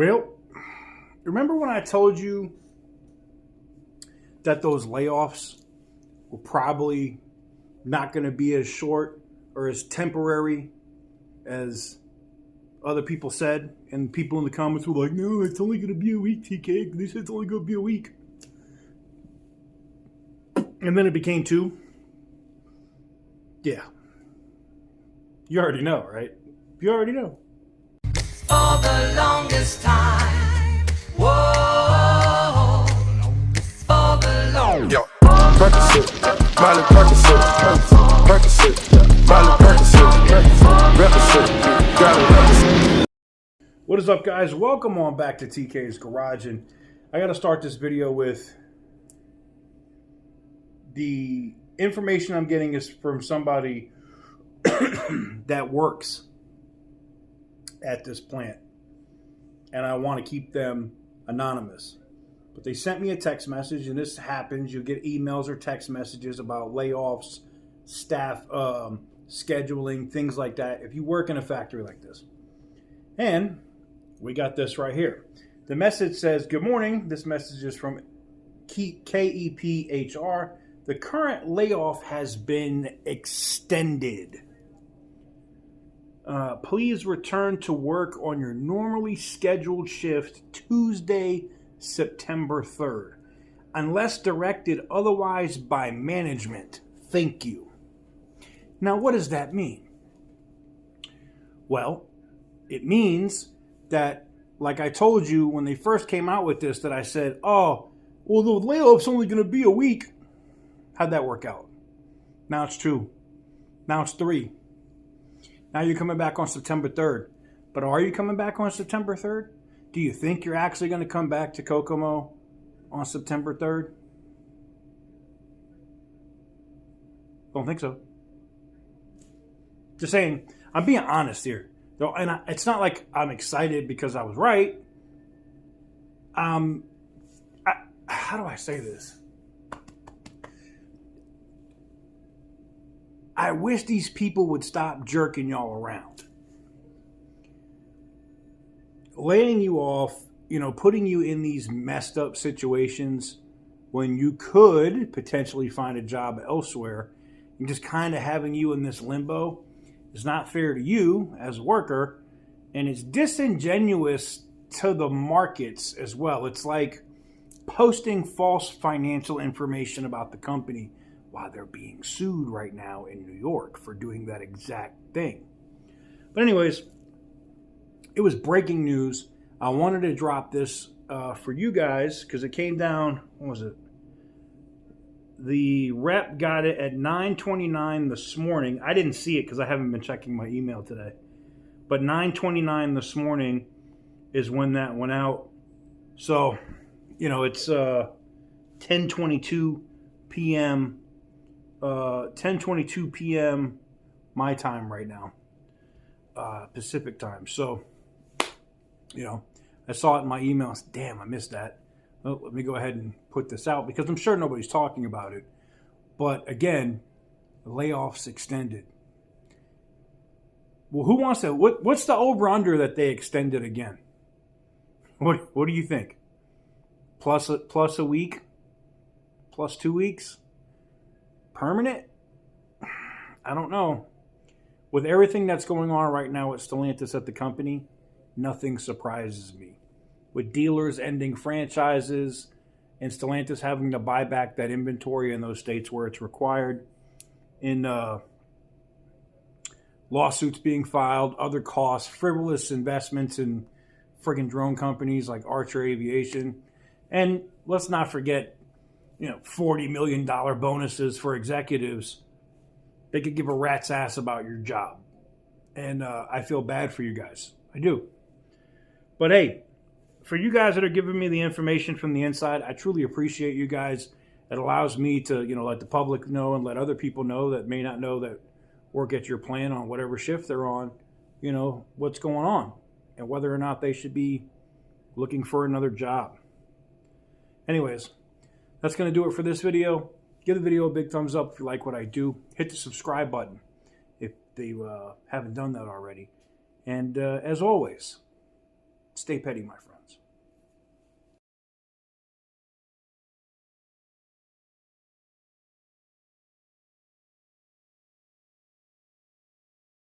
Well, remember when I told you that those layoffs were probably not going to be as short or as temporary as other people said? And people in the comments were like, no, it's only going to be a week, TK. They said it's only going to be a week. And then it became 2. Yeah. You already know, right? You already know. For the longest time. Whoa. For the longest Yo, Percocet, Miley Percocet, Percocet, Miley Percocet, Represent, got it. What is up, guys? Welcome on back to TK's Garage. And I got to start this video with the information I'm getting is from somebody that works at this plant, and I want to keep them anonymous. But they sent me a text message, and this happens. You'll get emails or text messages about layoffs, staff scheduling, things like that, if you work in a factory like this. And we got this right here. The message says, good morning. This message is from KEPHR. The current layoff has been extended. Please return to work on your normally scheduled shift Tuesday, September 3rd, unless directed otherwise by management. Thank you. Now, what does that mean? Well, it means that, like I told you when they first came out with this, that I said, oh, well, the layoff's only going to be a week. How'd that work out? Now it's 2. Now it's 3. Now you're coming back on September 3rd. But are you coming back on September 3rd? Do you think you're actually going to come back to Kokomo on September 3rd? Don't think so. Just saying, I'm being honest here. And it's not like I'm excited because I was right. How do I say this? I wish these people would stop jerking y'all around. Laying you off, putting you in these messed up situations when you could potentially find a job elsewhere, and just kind of having you in this limbo is not fair to you as a worker, and it's disingenuous to the markets as well. It's like posting false financial information about the company while they're being sued right now in New York for doing that exact thing. But anyways, it was breaking news. I wanted to drop this for you guys because it came down, what was it? The rep got it at 9:29 this morning. I didn't see it because I haven't been checking my email today. But 9:29 this morning is when that went out. So, it's 10:22 p.m. 10:22 p.m. my time right now, Pacific time. So, I saw it in my email. I said, damn, I missed that. Well, let me go ahead and put this out because I'm sure nobody's talking about it. But again, the layoffs extended. Well, who wants to? What's the over/under that they extended again? What do you think? Plus a week? Plus 2 weeks? Permanent? I don't know. With everything that's going on right now with Stellantis at the company, nothing surprises me. With dealers ending franchises and Stellantis having to buy back that inventory in those states where it's required, in lawsuits being filed, other costs, frivolous investments in friggin' drone companies like Archer Aviation, and let's not forget, $40 million bonuses for executives. They could give a rat's ass about your job. And I feel bad for you guys. I do. But hey, for you guys that are giving me the information from the inside, I truly appreciate you guys. It allows me to, let the public know and let other people know that may not know that work at your plant on whatever shift they're on, what's going on and whether or not they should be looking for another job. Anyways, that's going to do it for this video. Give the video a big thumbs up if you like what I do. Hit the subscribe button if you haven't done that already. And as always, Stay petty, my friend.